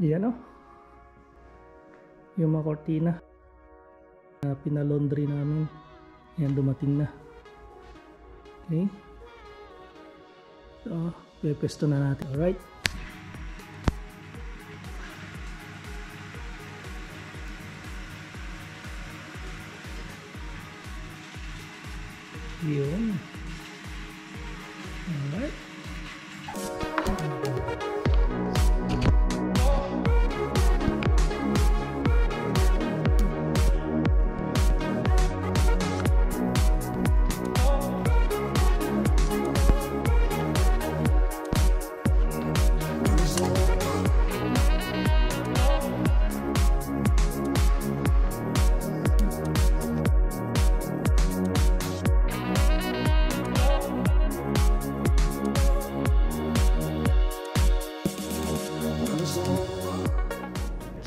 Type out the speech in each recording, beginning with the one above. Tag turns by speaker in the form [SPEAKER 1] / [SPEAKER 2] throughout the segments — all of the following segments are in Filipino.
[SPEAKER 1] Yan o. Yung mga kortina. Pinalaundry namin. Yan, dumating na. Okay. So, pepesto na natin. Alright. Yun. Alright.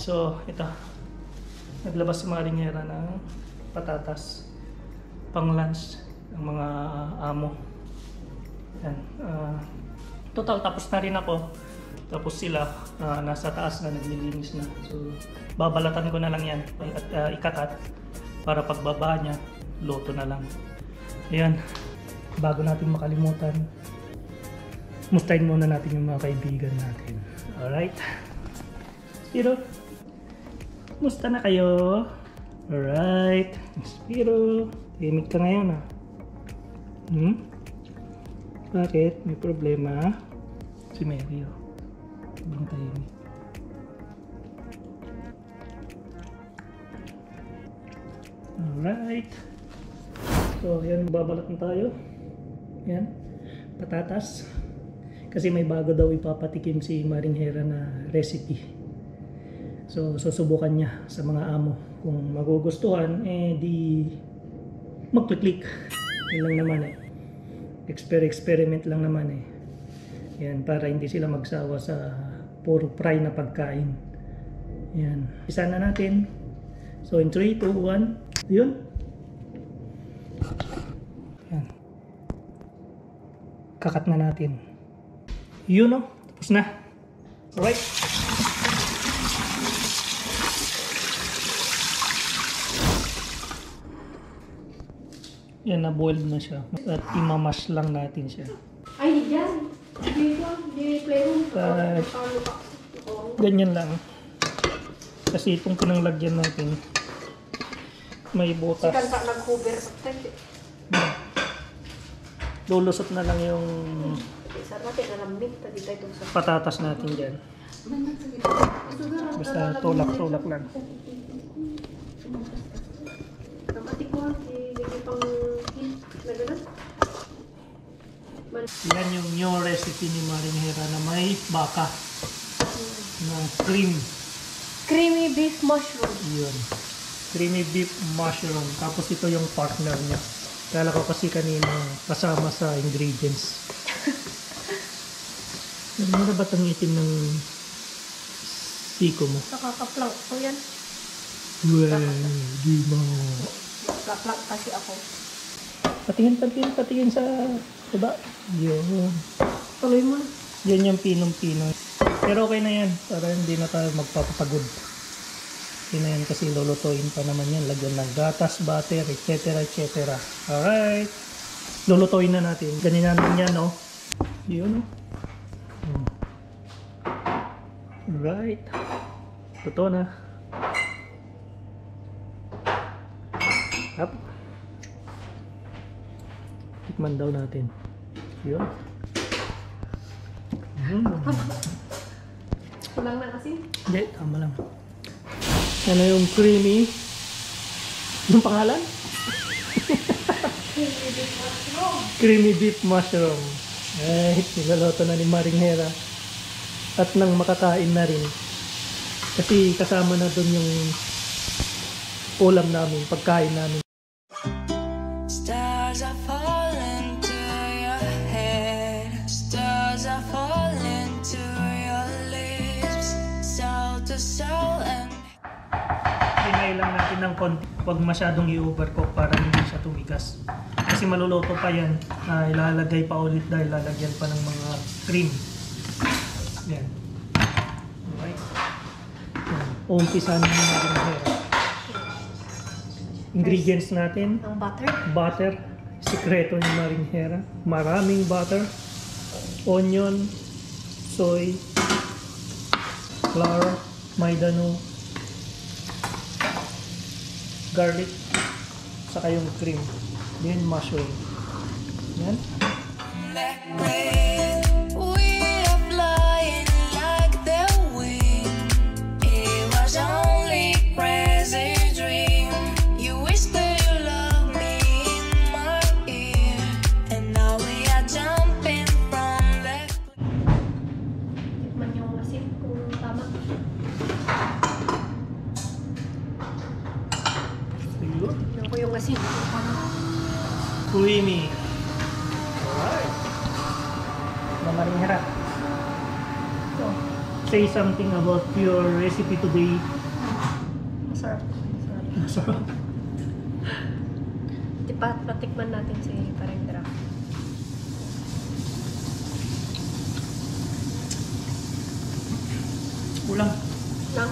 [SPEAKER 1] So, ito. Naglabas si Maringera ng patatas pang lunch ng mga amo. Yan. Total, tapos na rin ako. Tapos sila, nasa taas na, naglilinis na. So, babalatan ko na lang yan at ikakat para pagbaba niya, luto na lang. Ayan. Bago natin makalimutan, mustahin muna natin yung mga kaibigan natin. Alright? Spiro, musta na kayo? Alright. Spiro, tahimik ka ngayon Bakit? May problema? Si Mary Ibang tahimik. Alright. So, yan, babalat na tayo. Yan. Patatas. Kasi may bago daw ipapatikim si Maringera na recipe. So, susubukan niya sa mga amo. Kung magugustuhan, di mag-click. Yun lang naman Experiment lang naman Yan, para hindi sila magsawa sa puro fry na pagkain. Yan. Isa na natin. So, in 3, 2, 1. Yun. Yan. Kakat na natin. Yun tapos na. Alright. Yan, na-boiled na siya. At imamash lang natin siya.
[SPEAKER 2] Ay, yan. Dito, di-play mo.
[SPEAKER 1] Ganyan lang. Kasi itong pinanglagyan natin, may butas.
[SPEAKER 2] Sikan pa nag-hover.
[SPEAKER 1] Lulusot na lang yung patatas natin dyan. Basta tulak-tulak lang. Yan yung new recipe ni Maringera na may baka na creamy
[SPEAKER 2] beef mushroom.
[SPEAKER 1] Yun. Creamy beef mushroom. Tapos ito yung partner niya. Kala ko kasi kanina kasama sa ingredients. Ano ba itong itim ng siko mo?
[SPEAKER 2] Nakaka-plank ko yan.
[SPEAKER 1] Di mo.
[SPEAKER 2] Plank kasi ako.
[SPEAKER 1] Patingin sa diba? Yun.
[SPEAKER 2] Tuloy mo.
[SPEAKER 1] Yan yung pinong-pinong. Pero okay na yan. Para hindi na tayo magpapagod. Okay na yan kasi lulutuin pa naman yan. Lagyan ng gatas, butter, etc. etc. Alright. Lulutuin na natin. Ganyan natin yan, Yun, Alright. Luto na. Up. Tikman daw natin. Yun.
[SPEAKER 2] Kulang na kasi?
[SPEAKER 1] Hindi, tama lang. Ano yung creamy? Yung pangalan?
[SPEAKER 2] Creamy beef mushroom.
[SPEAKER 1] Creamy beef mushroom. Nilaloto na ni Maringera. At nang makakain na rin. Kasi kasama na dun yung ulam namin, pagkain namin. Stars are falling to your head. Stars are falling to your lips. Soul to soul and hinay lang natin ng konti. Huwag masyadong i-overcook para hindi siya tumigas. Kasi maluluto pa yan. Ilalagay pa ulit dahil lalagyan pa ng mga cream. Yan. Okay. Uumpisan ng marinara. Ingredients natin,
[SPEAKER 2] Ang butter.
[SPEAKER 1] butter, sikreto ni marinara, maraming butter, onion, soy, flour, maydano, garlic, saka yung cream, then mushroom. Yan.
[SPEAKER 2] Tikman yung asin kung tama.
[SPEAKER 1] Ayun.
[SPEAKER 2] Tignan ko yung asin kung tama.
[SPEAKER 1] Creamy. Alright. Na marinara. So, say something about your recipe today.
[SPEAKER 2] Masarap. Masarap.
[SPEAKER 1] Masarap.
[SPEAKER 2] Patikman natin si Parendra.
[SPEAKER 1] Ulang.
[SPEAKER 2] Lang?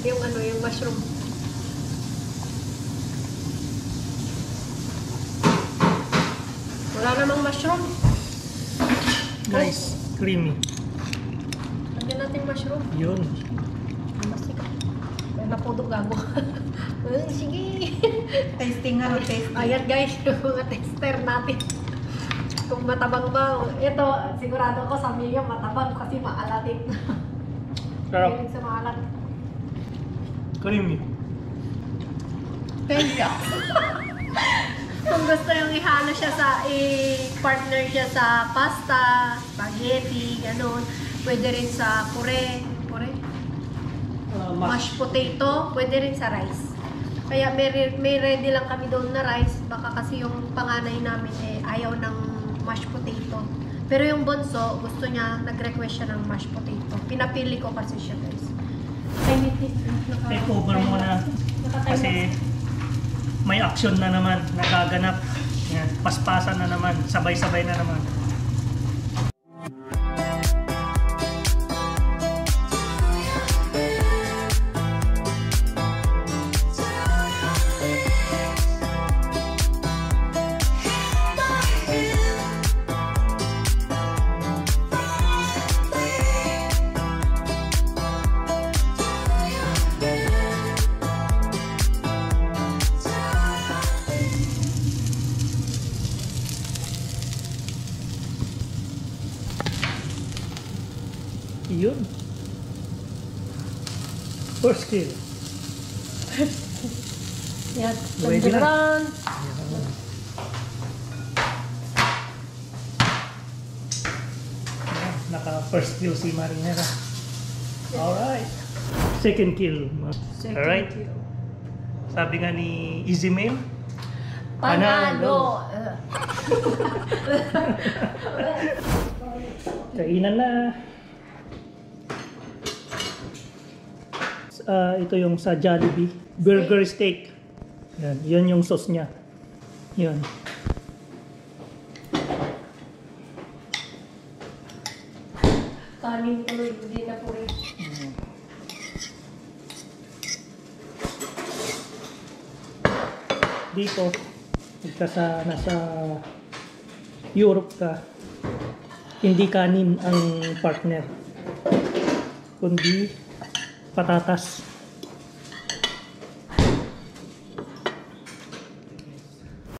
[SPEAKER 2] Yung ano, yung mushroom. Wala namang mushroom.
[SPEAKER 1] Nice. Creamy.
[SPEAKER 2] Lagyan natin mushroom.
[SPEAKER 1] Yun.
[SPEAKER 2] Masik. Kaya napudo gago. Sige.
[SPEAKER 3] Tasting nga, tasting.
[SPEAKER 2] Ayan guys, yung mga tester natin. Kung matabang ba, ito, sigurado ko sa Mia matabang kasi maalatin.
[SPEAKER 1] Sarap.
[SPEAKER 2] Hilig sa maalat.
[SPEAKER 1] Creamy.
[SPEAKER 2] Kaya. Kung gusto yung ihalo siya sa, i-partner siya sa pasta, spaghetti, gano'n. Pwede rin sa pure, mashed potato, pwede rin sa rice. Kaya may ready lang kami doon na rice. Baka kasi yung panganay namin ayaw ng mashed potato. Pero yung bunso, gusto niya, nag-request siya ng mashed potato. Pinapili ko kasi siya guys. I need this.
[SPEAKER 1] Take over muna. Kasi may action na naman. Nagaganap. Yan. Paspasan na naman. Sabay-sabay na naman. Yun. First kill.
[SPEAKER 2] Yan.
[SPEAKER 1] Ready na.
[SPEAKER 2] Dandaran.
[SPEAKER 1] Naka first kill si Marinara. Alright. Second kill. Alright. Sabi nga ni Easy Mail,
[SPEAKER 2] Panalo.
[SPEAKER 1] kainan na. Ito yung sa Jollibee. Burger steak. Yan. Yan yung sauce niya. Yan.
[SPEAKER 2] Kanin tuloy, hindi na puri.
[SPEAKER 1] Dito, pagka nasa Europe ka, hindi kanin ang partner, kundi patatas.